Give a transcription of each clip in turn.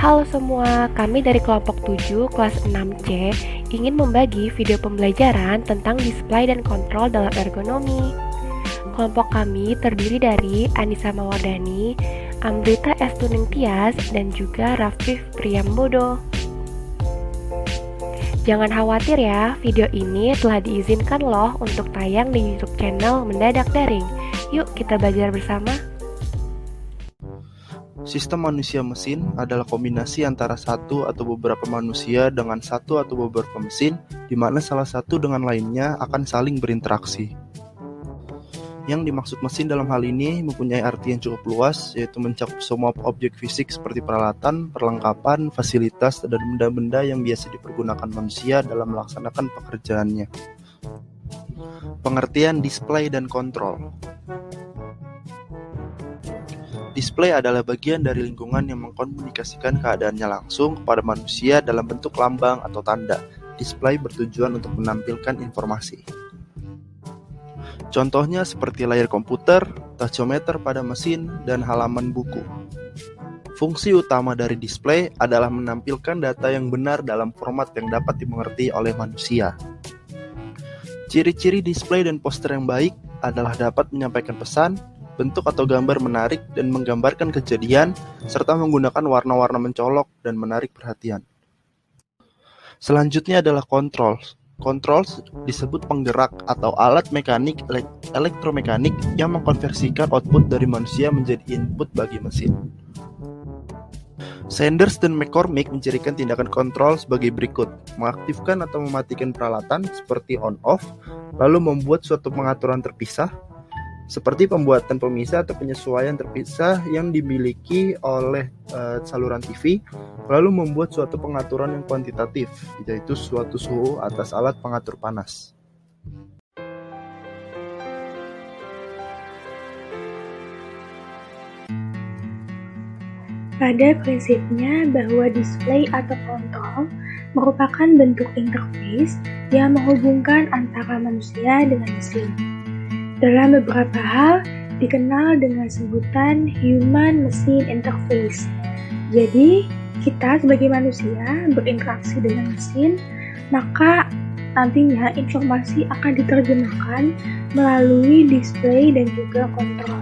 Halo semua, kami dari kelompok 7 kelas 6C ingin membagi video pembelajaran tentang display dan kontrol dalam ergonomi. Kelompok kami terdiri dari Anissa Mawardani, Amrita Estuning Tias, dan juga Rafif Priyambodo. Jangan khawatir ya, video ini telah diizinkan loh untuk tayang di YouTube channel Mendadak Daring. Yuk kita belajar bersama. Sistem manusia-mesin adalah kombinasi antara satu atau beberapa manusia dengan satu atau beberapa mesin, di mana salah satu dengan lainnya akan saling berinteraksi. Yang dimaksud mesin dalam hal ini mempunyai arti yang cukup luas, yaitu mencakup semua objek fisik seperti peralatan, perlengkapan, fasilitas, dan benda-benda yang biasa dipergunakan manusia dalam melaksanakan pekerjaannya. Pengertian display dan kontrol. Display adalah bagian dari lingkungan yang mengkomunikasikan keadaannya langsung kepada manusia dalam bentuk lambang atau tanda. Display bertujuan untuk menampilkan informasi. Contohnya seperti layar komputer, tachometer pada mesin, dan halaman buku. Fungsi utama dari display adalah menampilkan data yang benar dalam format yang dapat dimengerti oleh manusia. Ciri-ciri display dan poster yang baik adalah dapat menyampaikan pesan, bentuk atau gambar menarik dan menggambarkan kejadian, serta menggunakan warna-warna mencolok dan menarik perhatian. Selanjutnya adalah controls. Controls disebut penggerak atau alat mekanik elektromekanik yang mengkonversikan output dari manusia menjadi input bagi mesin. Sanders dan McCormick mencirikan tindakan kontrol sebagai berikut: mengaktifkan atau mematikan peralatan seperti on-off, lalu membuat suatu pengaturan terpisah, seperti pembuatan pemisah atau penyesuaian terpisah yang dimiliki oleh saluran TV, lalu membuat suatu pengaturan yang kuantitatif, yaitu suatu suhu atas alat pengatur panas. Pada prinsipnya bahwa display atau kontrol merupakan bentuk interface yang menghubungkan antara manusia dengan mesin. Dalam beberapa hal dikenal dengan sebutan human-machine interface. Jadi, kita sebagai manusia berinteraksi dengan mesin, maka nantinya informasi akan diterjemahkan melalui display dan juga kontrol.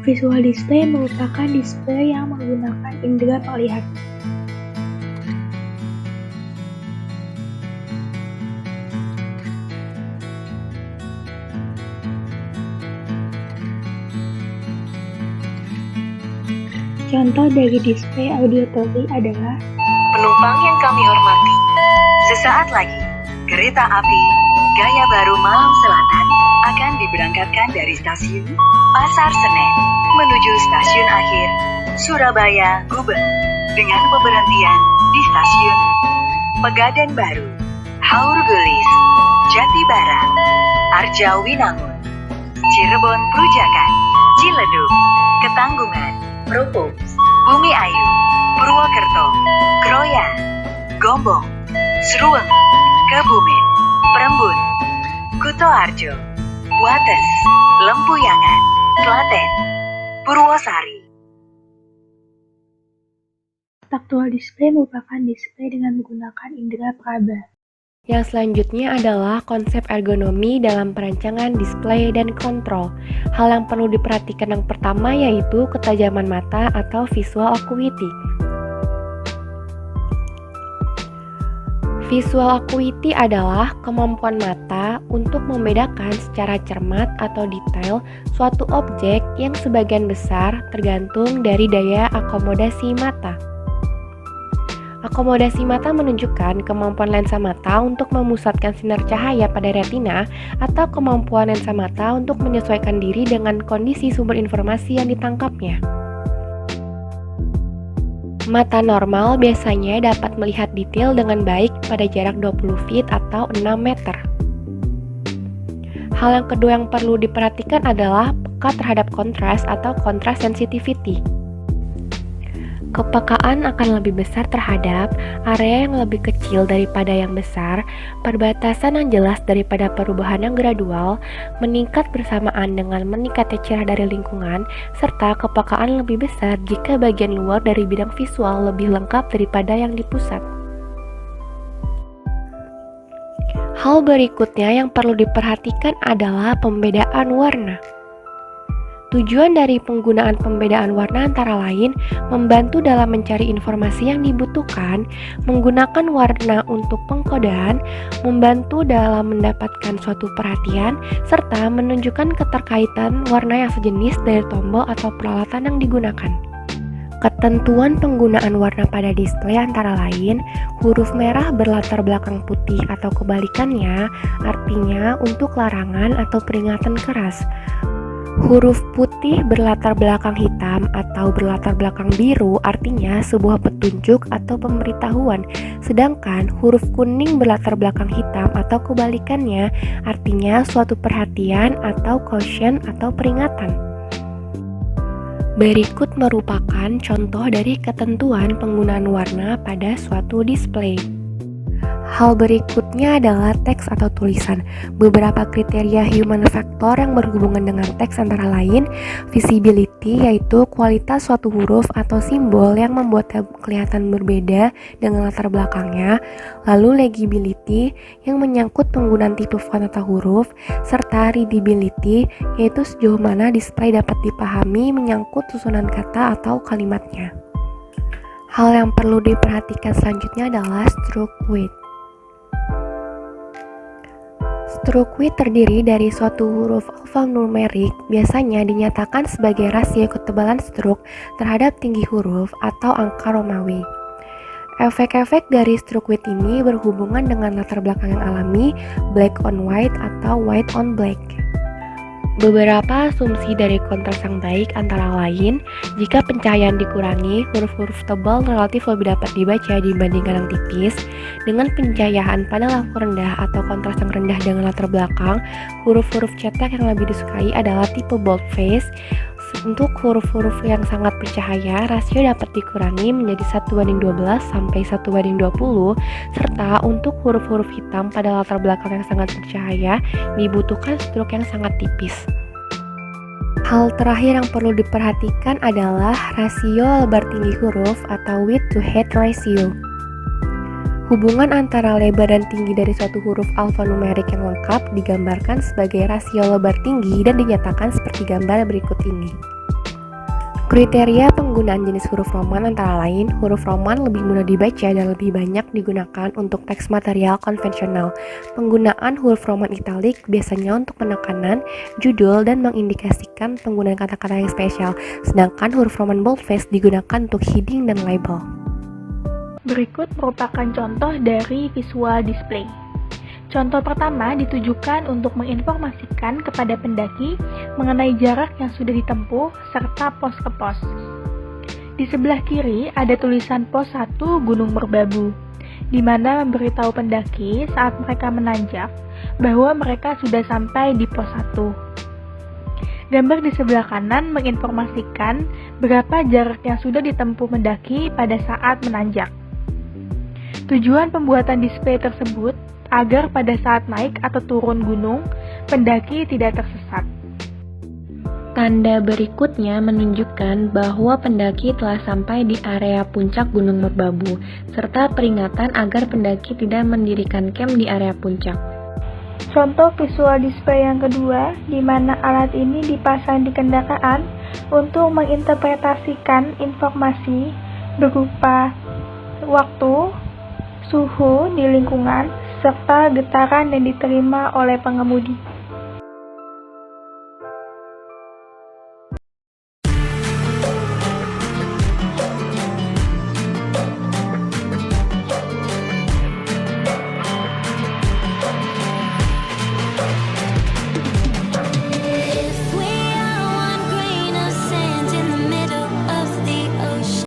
Visual display merupakan display yang menggunakan indera penglihatan. Contoh dari display auditory adalah: penumpang yang kami hormati, sesaat lagi kereta api Gaya Baru Malam Selatan akan diberangkatkan dari stasiun Pasar Senen menuju stasiun akhir Surabaya Gubeng dengan pemberhentian di stasiun Pegadaian Baru, Haur Gelis, Jati Barat, Arjawinangun, Cirebon Perujakan, Ciledug, Ketanggungan, Rupuh, Bumi Ayu, Purwokerto, Kroya, Gombong, Sruweng, Kebumen, Prembun, Kutoarjo, Wates, Lempuyangan, Klaten, Purwosari. Tactual display merupakan display dengan menggunakan indera peraba. Yang selanjutnya adalah konsep ergonomi dalam perancangan display dan kontrol. Hal yang perlu diperhatikan yang pertama yaitu ketajaman mata atau visual acuity. Visual acuity adalah kemampuan mata untuk membedakan secara cermat atau detail suatu objek yang sebagian besar tergantung dari daya akomodasi mata. Akomodasi mata menunjukkan kemampuan lensa mata untuk memusatkan sinar cahaya pada retina atau kemampuan lensa mata untuk menyesuaikan diri dengan kondisi sumber informasi yang ditangkapnya. Mata normal biasanya dapat melihat detail dengan baik pada jarak 20 feet atau 6 meter. Hal yang kedua yang perlu diperhatikan adalah peka terhadap kontras atau contrast sensitivity. Kepekaan akan lebih besar terhadap area yang lebih kecil daripada yang besar, perbatasan yang jelas daripada perubahan yang gradual, meningkat bersamaan dengan meningkatnya cerah dari lingkungan, serta kepekaan lebih besar jika bagian luar dari bidang visual lebih lengkap daripada yang di pusat. Hal berikutnya yang perlu diperhatikan adalah pembedaan warna. Tujuan dari penggunaan pembedaan warna antara lain membantu dalam mencari informasi yang dibutuhkan, menggunakan warna untuk pengkodean, membantu dalam mendapatkan suatu perhatian, serta menunjukkan keterkaitan warna yang sejenis dari tombol atau peralatan yang digunakan. Ketentuan penggunaan warna pada display antara lain, huruf merah berlatar belakang putih atau kebalikannya, artinya untuk larangan atau peringatan keras. Huruf putih berlatar belakang hitam atau berlatar belakang biru artinya sebuah petunjuk atau pemberitahuan, sedangkan huruf kuning berlatar belakang hitam atau kebalikannya artinya suatu perhatian atau caution atau peringatan. Berikut merupakan contoh dari ketentuan penggunaan warna pada suatu display. Hal berikutnya adalah teks atau tulisan. Beberapa kriteria human factor yang berhubungan dengan teks antara lain visibility, yaitu kualitas suatu huruf atau simbol yang membuatnya kelihatan berbeda dengan latar belakangnya, lalu legibility yang menyangkut penggunaan tipe font atau huruf, serta readability, yaitu sejauh mana display dapat dipahami menyangkut susunan kata atau kalimatnya. Hal yang perlu diperhatikan selanjutnya adalah stroke width. Stroke width terdiri dari suatu huruf alfanumerik, biasanya dinyatakan sebagai rasio ketebalan stroke terhadap tinggi huruf atau angka Romawi. Efek-efek dari stroke width ini berhubungan dengan latar belakang yang alami, black on white atau white on black. Beberapa asumsi dari kontras yang baik antara lain, jika pencahayaan dikurangi, huruf-huruf tebal relatif lebih dapat dibaca dibandingkan yang tipis. Dengan pencahayaan pada level rendah atau kontras yang rendah dengan latar belakang, huruf-huruf cetak yang lebih disukai adalah tipe boldface. Untuk huruf-huruf yang sangat bercahaya, rasio dapat dikurangi menjadi 1:12 sampai 1:20, serta untuk huruf-huruf hitam pada latar belakang yang sangat bercahaya, dibutuhkan stroke yang sangat tipis. Hal terakhir yang perlu diperhatikan adalah rasio lebar tinggi huruf atau width to height ratio. Hubungan antara lebar dan tinggi dari suatu huruf alfanumerik yang lengkap digambarkan sebagai rasio lebar tinggi dan dinyatakan seperti gambar berikut ini. Kriteria penggunaan jenis huruf Roman antara lain, huruf Roman lebih mudah dibaca dan lebih banyak digunakan untuk teks material konvensional. Penggunaan huruf Roman italik biasanya untuk penekanan, judul, dan mengindikasikan penggunaan kata-kata yang spesial, sedangkan huruf Roman boldface digunakan untuk heading dan label. Berikut merupakan contoh dari visual display. Contoh pertama ditujukan untuk menginformasikan kepada pendaki mengenai jarak yang sudah ditempuh serta pos ke pos. Di sebelah kiri ada tulisan pos 1 Gunung Merbabu, di mana memberitahu pendaki saat mereka menanjak bahwa mereka sudah sampai di pos 1. Gambar di sebelah kanan menginformasikan berapa jarak yang sudah ditempuh pendaki pada saat menanjak. Tujuan pembuatan display tersebut agar pada saat naik atau turun gunung, pendaki tidak tersesat. Tanda berikutnya menunjukkan bahwa pendaki telah sampai di area puncak Gunung Merbabu, serta peringatan agar pendaki tidak mendirikan camp di area puncak. Contoh visual display yang kedua, di mana alat ini dipasang di kendaraan untuk menginterpretasikan informasi berupa waktu, suhu di lingkungan, serta getaran yang diterima oleh pengemudi.